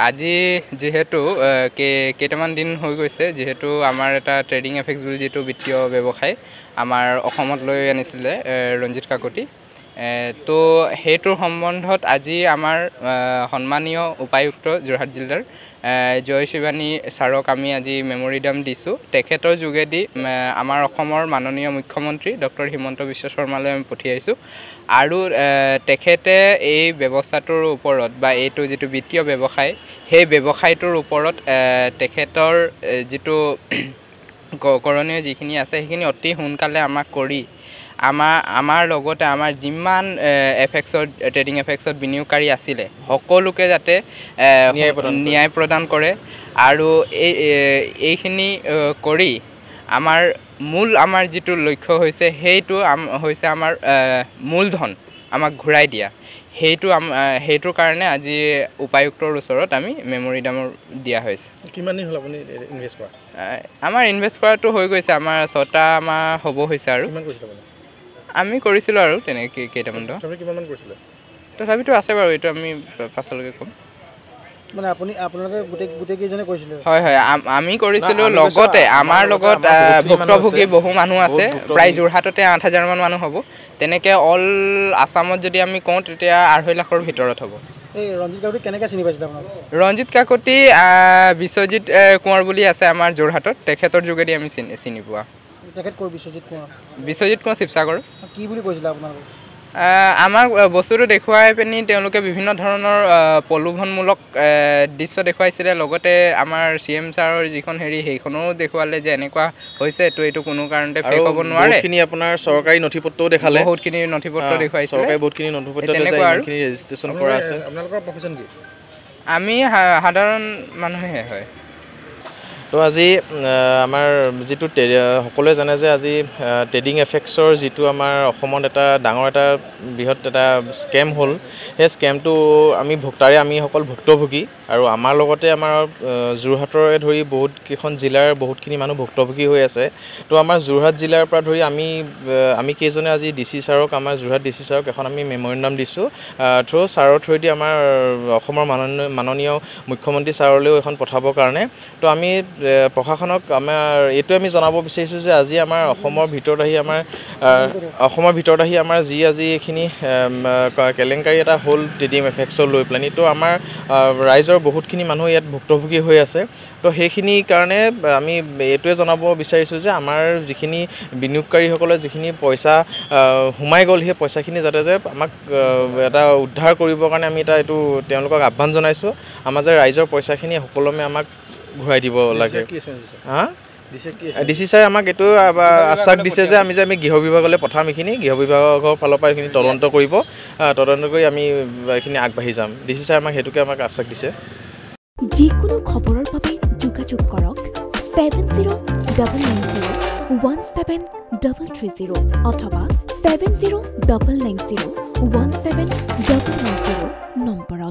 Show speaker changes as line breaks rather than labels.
আজি যেহেতু কেইটামান দিন হৈ গৈছে যেহেতু আমাৰ এটা ট্ৰেডিং এফেক্স বুলি যেটো বিত্তীয় ব্যৱসায় আমাৰ অসমত লৈ আনিছিলে ৰঞ্জিত কাকতি তো হেতুৰ সম্বন্ধত আজি আমাৰ সন্মানীয় উপায়ুক্ত যোৰহাট জিলাৰ জয় শিৱানী ছাৰক আমি আজি মেমৰিডাম দিছোঁ তেখেতৰ যোগেদি আমাৰ অসমৰ মাননীয় মুখ্যমন্ত্ৰী ডক্টৰ হিমন্ত বিশ্ব শৰ্মালৈ আমি পঠিয়াইছোঁ আৰু তেখেতে এই ব্যৱস্থাটোৰ ওপৰত বা এইটো যেটো বিত্তীয় ব্যৱসায় সেই ব্যৱসায়টোৰ ওপৰত তেখেতৰ যেটো কৰণীয় যিখিনি আছে সেইখিনি অতি সোনকালে আমাক কৰি আমাৰ লগতে আমাৰ যিমান এফেক্সৰ ট্ৰেডিং এফেক্সত বিনিয়োগকাৰী আছিলে সকলোকে যাতে ন্যায় প্ৰদান কৰে আৰু এইখিনি কৰি আমাৰ যেটো লক্ষ্য হৈছে সেইটো হৈছে আমাৰ মূলধন আমাক ঘূৰাই দিয়া হেতুৰ কাৰণে আজি উপায়ুক্তৰ ওচৰত আমি মেমৰিডামৰ দিয়া হৈছে
কিমান দিন হল আপুনি ইনভেস্ট কৰা
আমাৰ ইনভেস্ট কৰাটো হৈ গৈছে আমাৰ 6টা মাহ হ'ব হৈছে আৰু
কিমান কৰিছিল আপুনি
আমি কৰিছিলো আৰু তেনেকৈ কেইটামান
কিমান মান কৰিছিল
তথাপিতো আছে বাৰু এইটো আমি পাছলৈকে ক'ম
মানে আপোনালোকে গোটেই কেইজনে কৰিছিল
হয় হয় আমি কৰিছিলো লগতে আমাৰ লগত ভুক্তভোগী বহু মানুহ আছে প্ৰায় যোৰহাটতে 8000 মান মানুহ হ'ব তেনেকৈ অল আসামত যদি আমি কওঁ তেতিয়া 2.5 লাখৰ ভিতৰত হ'ব
এই ৰঞ্জিত কাকতি কেনেকৈ চিনি পাইছিল আপোনালোকে
ৰঞ্জিত কাকতি বিশ্বজিৎ কোঁৱৰ বুলি আছে আমাৰ যোৰহাটত তেখেতৰ যোগেদি আমি চিনি পোৱা
তেখেত কৰ
বিশ্বজিৎ কোঁৱৰ শিৱসাগৰ
কি বুলি কৈছিল আপোনালোকে
আমাক বস্তুটো দেখুৱাই পিনি তেওঁলোকে বিভিন্ন ধৰণৰ প্ৰলোভনমূলক দৃশ্য দেখুৱাইছিলে লগতে আমাৰ CM ছাৰৰ যিখন সেইখনো দেখুৱালে যে এনেকুৱা হৈছে তো এইটো কোনো কাৰণতে ফেক হ'ব নোৱাৰে
বহুতখিনি আপোনাৰ চৰকাৰী নথিপত্ৰও দেখালে
বহুতখিনি নথিপত্ৰ দেখুৱাইছিলে
চৰকাৰী বহুতখিনি নথিপত্ৰ
তেনেকুৱা আৰু
ৰেজিষ্ট্ৰেচন কৰা আছে
আপোনালোকৰ প্ৰফেশন কি
আমি সাধাৰণ মানুহে হয়
তো আজি আমাৰ যেটো সকলোৱে জানে যে আজি ট্ৰেডিং এফেক্সৰ যেটো আমাৰ অসমত এটা ডাঙৰ এটা বৃহৎ এটা স্কেম হ'ল সেই স্কেমটো আমি সকল ভুক্তভোগী আৰু আমাৰ লগতে আমাৰ যোৰহাটৰে ধৰি বহুত কেইখন জিলাৰ বহুতখিনি মানুহ ভুক্তভোগী হৈ আছে তো আমাৰ যোৰহাট জিলাৰ পৰা ধৰি আমি কেইজনে আজি DC ছাৰক আমাৰ যোৰহাট DC ছাৰক এখন আমি মেমৰিণ্ডাম দিছোঁ ছাৰৰ থ্ৰুদি আমাৰ অসমৰ মাননীয় মুখ্যমন্ত্ৰী ছাৰলৈও এখন পঠাবৰ কাৰণে তো আমি প্ৰশাসনক এইটো আমি জনাব বিচাৰিছোঁ যে আজি আমাৰ অসমৰ ভিতৰত আহি আমাৰ যি আজি এইখিনি কেলেংকাৰী এটা হ'ল ট্ৰেডিং এফেক্সৰ লৈ পেলানি তো আমাৰ ৰাইজৰ বহুতখিনি মানুহ ইয়াত ভুক্তভোগী হৈ আছে তো সেইখিনি কাৰণে আমি এইটোৱে জনাব বিচাৰিছোঁ যে আমাৰ যিখিনি বিনিয়োগকাৰীসকলে যিখিনি পইচা সোমাই গ'ল সেই পইচাখিনি যাতে যে আমাক এটা উদ্ধাৰ কৰিবৰ কাৰণে আমি এইটো তেওঁলোকক আহ্বান জনাইছোঁ আমাৰ যে ৰাইজৰ পইচাখিনি সকলোমে আমাক ঘূৰাই দিব লাগে DC ছাৰে আমাক এইটো আশ্বাস দিছে যে আমি গৃহ বিভাগলৈ পঠাম এইখিনি গৃহ বিভাগৰ ফালৰ পৰা এইখিনি তদন্ত কৰিব তদন্ত কৰি আমি এইখিনি আগবাঢ়ি যাম DC ছাৰে আমাক আশ্বাস দিছে
যিকোনো খবৰৰ বাবে যোগাযোগ কৰক 7099017330 অথবা 7099017390 নম্বৰত